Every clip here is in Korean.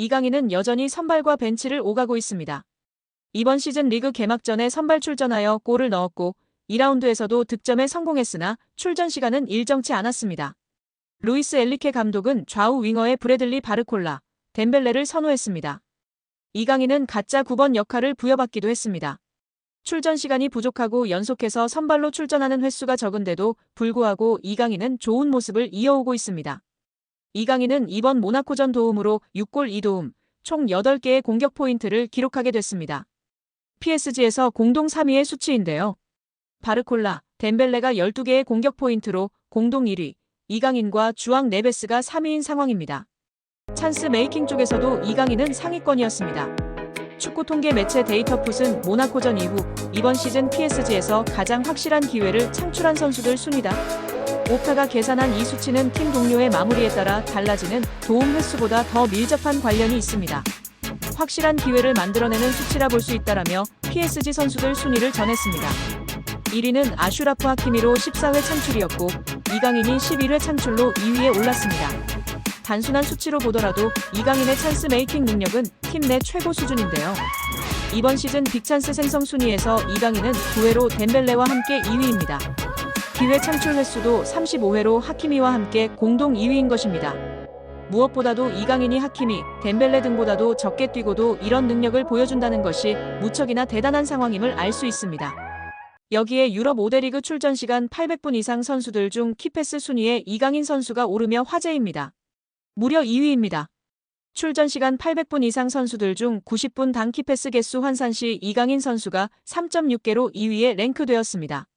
이강인은 여전히 선발과 벤치를 오가고 있습니다. 이번 시즌 리그 개막전에 선발 출전하여 골을 넣었고 2라운드에서도 득점에 성공했으나 출전 시간은 일정치 않았습니다. 루이스 엔리케 감독은 좌우 윙어의 브래들리 바르콜라, 덴벨레를 선호했습니다. 이강인은 가짜 9번 역할을 부여받기도 했습니다. 출전 시간이 부족하고 연속해서 선발로 출전하는 횟수가 적은데도 불구하고 이강인은 좋은 모습을 이어오고 있습니다. 이강인은 이번 모나코전 도움으로 6골 2도움, 총 8개의 공격 포인트를 기록하게 됐습니다. PSG에서 공동 3위의 수치인데요. 바르콜라, 덴벨레가 12개의 공격 포인트로 공동 1위, 이강인과 주앙 네베스가 3위인 상황입니다. 찬스 메이킹 쪽에서도 이강인은 상위권이었습니다. 축구 통계 매체 데이터풋은 모나코전 이후 이번 시즌 PSG에서 가장 확실한 기회를 창출한 선수들 순위다. 오카가 계산한 이 수치는 팀 동료의 마무리에 따라 달라지는 도움 횟수보다 더 밀접한 관련이 있습니다. 확실한 기회를 만들어내는 수치라 볼 수 있다라며 PSG 선수들 순위를 전했습니다. 1위는 아슈라프 하키미로 14회 창출이었고 이강인이 11회 창출로 2위에 올랐습니다. 단순한 수치로 보더라도 이강인의 찬스 메이킹 능력은 팀 내 최고 수준인데요. 이번 시즌 빅찬스 생성 순위에서 이강인은 9회로 덴벨레와 함께 2위입니다. 기회 창출 횟수도 35회로 하키미와 함께 공동 2위인 것입니다. 무엇보다도 이강인이 하키미, 덴벨레 등보다도 적게 뛰고도 이런 능력을 보여준다는 것이 무척이나 대단한 상황임을 알 수 있습니다. 여기에 유럽 5대 리그 출전 시간 800분 이상 선수들 중 키패스 순위에 이강인 선수가 오르며 화제입니다. 무려 2위입니다. 출전 시간 800분 이상 선수들 중 90분 당 키패스 개수 환산 시 이강인 선수가 3.6개로 2위에 랭크되었습니다.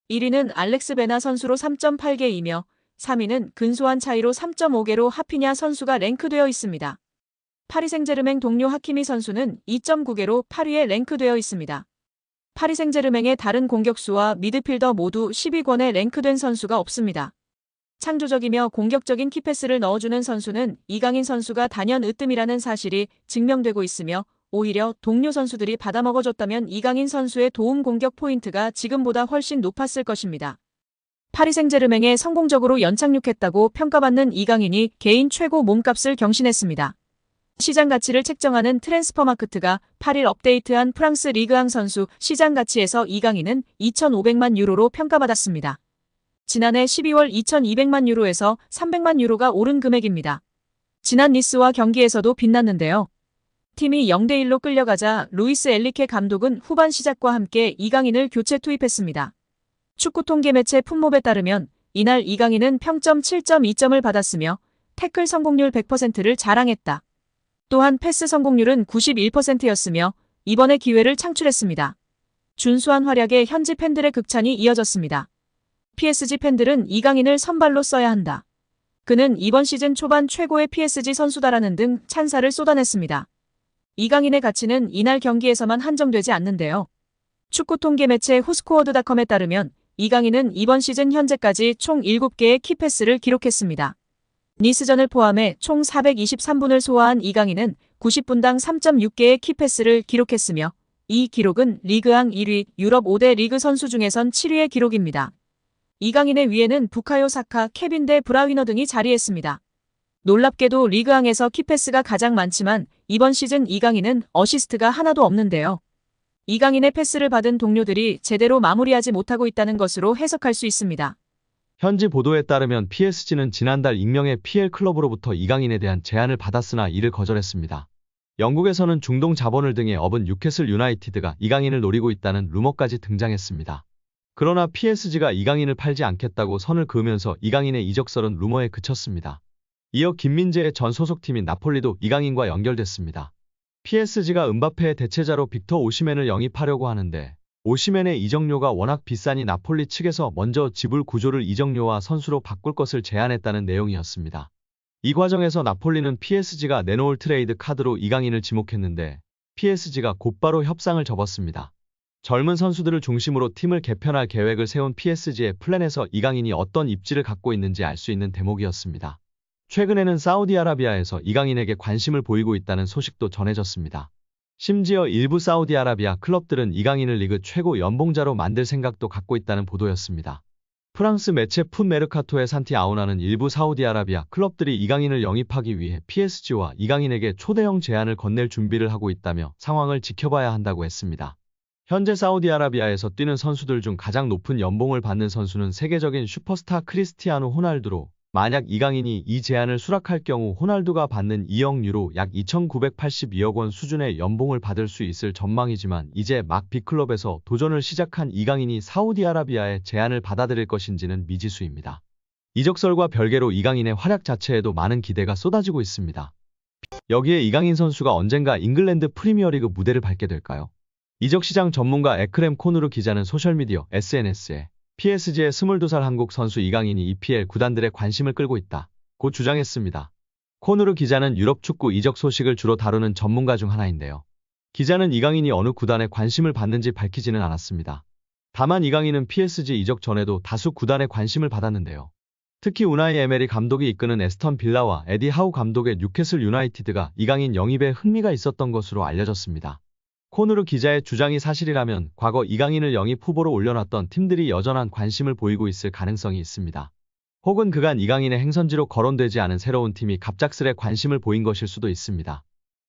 1위는 알렉스 베나 선수로 3.8개이며 3위는 근소한 차이로 3.5개로 하피냐 선수가 랭크되어 있습니다. 파리 생제르맹 동료 하키미 선수는 2.9개로 8위에 랭크되어 있습니다. 파리 생제르맹의 다른 공격수와 미드필더 모두 10위권에 랭크된 선수가 없습니다. 창조적이며 공격적인 키패스를 넣어주는 선수는 이강인 선수가 단연 으뜸이라는 사실이 증명되고 있으며 오히려 동료 선수들이 받아먹어줬다면 이강인 선수의 도움 공격 포인트가 지금보다 훨씬 높았을 것입니다. 파리 생제르맹에 성공적으로 연착륙했다고 평가받는 이강인이 개인 최고 몸값을 경신했습니다. 시장 가치를 책정하는 트랜스퍼마크트가 8일 업데이트한 프랑스 리그앙 선수 시장 가치에서 이강인은 2,500만 유로로 평가받았습니다. 지난해 12월 2,200만 유로에서 300만 유로가 오른 금액입니다. 지난 니스와 경기에서도 빛났는데요. 팀이 0대1로 끌려가자 루이스 엔리케 감독은 후반 시작과 함께 이강인을 교체 투입했습니다. 축구 통계 매체 풋몹에 따르면 이날 이강인은 평점 7.2점을 받았으며 태클 성공률 100%를 자랑했다. 또한 패스 성공률은 91%였으며 이번에 기회를 창출했습니다. 준수한 활약에 현지 팬들의 극찬이 이어졌습니다. PSG 팬들은 이강인을 선발로 써야 한다. 그는 이번 시즌 초반 최고의 PSG 선수다라는 등 찬사를 쏟아냈습니다. 이강인의 가치는 이날 경기에서만 한정되지 않는데요. 축구 통계 매체 후스코어드닷컴에 따르면 이강인은 이번 시즌 현재까지 총 7개의 키패스를 기록했습니다. 니스전을 포함해 총 423분을 소화한 이강인은 90분당 3.6개의 키패스를 기록했으며 이 기록은 리그앙 1위, 유럽 5대 리그 선수 중에선 7위의 기록입니다. 이강인의 위에는 부카요 사카, 케빈 데 브라위너 등이 자리했습니다. 놀랍게도 리그앙에서 키패스가 가장 많지만 이번 시즌 이강인은 어시스트가 하나도 없는데요. 이강인의 패스를 받은 동료들이 제대로 마무리하지 못하고 있다는 것으로 해석할 수 있습니다. 현지 보도에 따르면 PSG는 지난달 익명의 PL 클럽으로부터 이강인에 대한 제안을 받았으나 이를 거절했습니다. 영국에서는 중동 자본을 등에 업은 뉴캐슬 유나이티드가 이강인을 노리고 있다는 루머까지 등장했습니다. 그러나 PSG가 이강인을 팔지 않겠다고 선을 그으면서 이강인의 이적설은 루머에 그쳤습니다. 이어 김민재의 전 소속팀인 나폴리도 이강인과 연결됐습니다. PSG가 음바페의 대체자로 빅터 오시멘을 영입하려고 하는데 오시멘의 이적료가 워낙 비싸니 나폴리 측에서 먼저 지불 구조를 이적료와 선수로 바꿀 것을 제안했다는 내용이었습니다. 이 과정에서 나폴리는 PSG가 내놓을 트레이드 카드로 이강인을 지목했는데 PSG가 곧바로 협상을 접었습니다. 젊은 선수들을 중심으로 팀을 개편할 계획을 세운 PSG의 플랜에서 이강인이 어떤 입지를 갖고 있는지 알 수 있는 대목이었습니다. 최근에는 사우디아라비아에서 이강인에게 관심을 보이고 있다는 소식도 전해졌습니다. 심지어 일부 사우디아라비아 클럽들은 이강인을 리그 최고 연봉자로 만들 생각도 갖고 있다는 보도였습니다. 프랑스 매체 풋 메르카토의 산티 아우나는 일부 사우디아라비아 클럽들이 이강인을 영입하기 위해 PSG와 이강인에게 초대형 제안을 건넬 준비를 하고 있다며 상황을 지켜봐야 한다고 했습니다. 현재 사우디아라비아에서 뛰는 선수들 중 가장 높은 연봉을 받는 선수는 세계적인 슈퍼스타 크리스티아노 호날두로, 만약 이강인이 이 제안을 수락할 경우 호날두가 받는 2억 유로 약 2,982억 원 수준의 연봉을 받을 수 있을 전망이지만 이제 막 B클럽에서 도전을 시작한 이강인이 사우디아라비아의 제안을 받아들일 것인지는 미지수입니다. 이적설과 별개로 이강인의 활약 자체에도 많은 기대가 쏟아지고 있습니다. 여기에 이강인 선수가 언젠가 잉글랜드 프리미어리그 무대를 밟게 될까요? 이적시장 전문가 에크렘 코누르 기자는 소셜미디어 SNS에 PSG의 22살 한국 선수 이강인이 EPL 구단들의 관심을 끌고 있다고 주장했습니다. 코누르 기자는 유럽 축구 이적 소식을 주로 다루는 전문가 중 하나인데요. 기자는 이강인이 어느 구단에 관심을 받는지 밝히지는 않았습니다. 다만 이강인은 PSG 이적 전에도 다수 구단의 관심을 받았는데요. 특히 우나이 에메리 감독이 이끄는 에스턴 빌라와 에디 하우 감독의 뉴캐슬 유나이티드가 이강인 영입에 흥미가 있었던 것으로 알려졌습니다. 코누르 기자의 주장이 사실이라면 과거 이강인을 영입 후보로 올려놨던 팀들이 여전한 관심을 보이고 있을 가능성이 있습니다. 혹은 그간 이강인의 행선지로 거론되지 않은 새로운 팀이 갑작스레 관심을 보인 것일 수도 있습니다.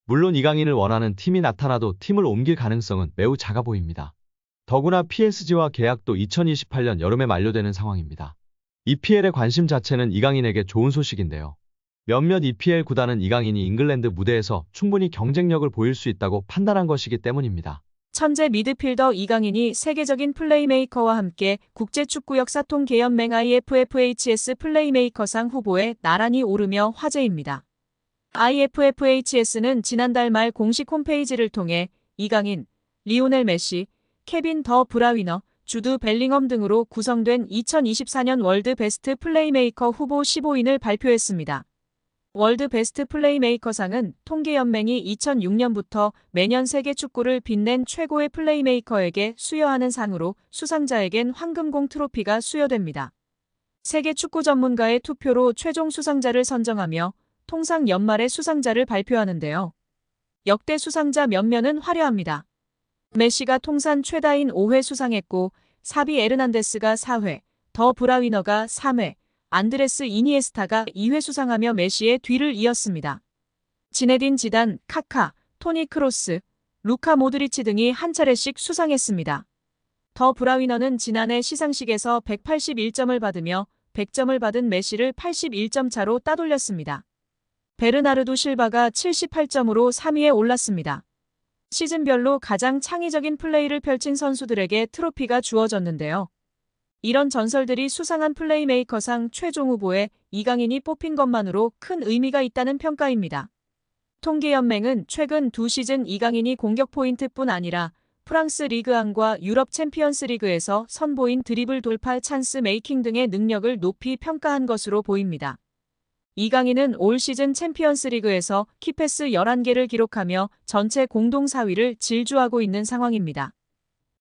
물론 이강인을 원하는 팀이 나타나도 팀을 옮길 가능성은 매우 작아 보입니다. 더구나 PSG와 계약도 2028년 여름에 만료되는 상황입니다. EPL의 관심 자체는 이강인에게 좋은 소식인데요. 몇몇 EPL 구단은 이강인이 잉글랜드 무대에서 충분히 경쟁력을 보일 수 있다고 판단한 것이기 때문입니다. 천재 미드필더 이강인이 세계적인 플레이메이커와 함께 국제축구역사통계연맹 IFFHS 플레이메이커상 후보에 나란히 오르며 화제입니다. IFFHS는 지난달 말 공식 홈페이지를 통해 이강인, 리오넬 메시, 케빈 더 브라위너, 주드 벨링엄 등으로 구성된 2024년 월드 베스트 플레이메이커 후보 15인을 발표했습니다. 월드 베스트 플레이메이커상은 통계연맹이 2006년부터 매년 세계 축구를 빛낸 최고의 플레이메이커에게 수여하는 상으로 수상자에겐 황금공 트로피가 수여됩니다. 세계 축구 전문가의 투표로 최종 수상자를 선정하며 통상 연말에 수상자를 발표하는데요. 역대 수상자 면면은 화려합니다. 메시가 통산 최다인 5회 수상했고 사비 에르난데스가 4회, 더 브라위너가 3회, 안드레스 이니에스타가 2회 수상하며 메시의 뒤를 이었습니다. 지네딘 지단, 카카, 토니 크로스, 루카 모드리치 등이 한 차례씩 수상했습니다. 더 브라위너는 지난해 시상식에서 181점을 받으며 100점을 받은 메시를 81점 차로 따돌렸습니다. 베르나르도 실바가 78점으로 3위에 올랐습니다. 시즌별로 가장 창의적인 플레이를 펼친 선수들에게 트로피가 주어졌는데요. 이런 전설들이 수상한 플레이메이커상 최종 후보에 이강인이 뽑힌 것만으로 큰 의미가 있다는 평가입니다. 통계연맹은 최근 2시즌 이강인이 공격 포인트뿐 아니라 프랑스 리그1과 유럽 챔피언스 리그에서 선보인 드리블 돌파 찬스 메이킹 등의 능력을 높이 평가한 것으로 보입니다. 이강인은 올 시즌 챔피언스 리그에서 키패스 11개를 기록하며 전체 공동 4위를 질주하고 있는 상황입니다.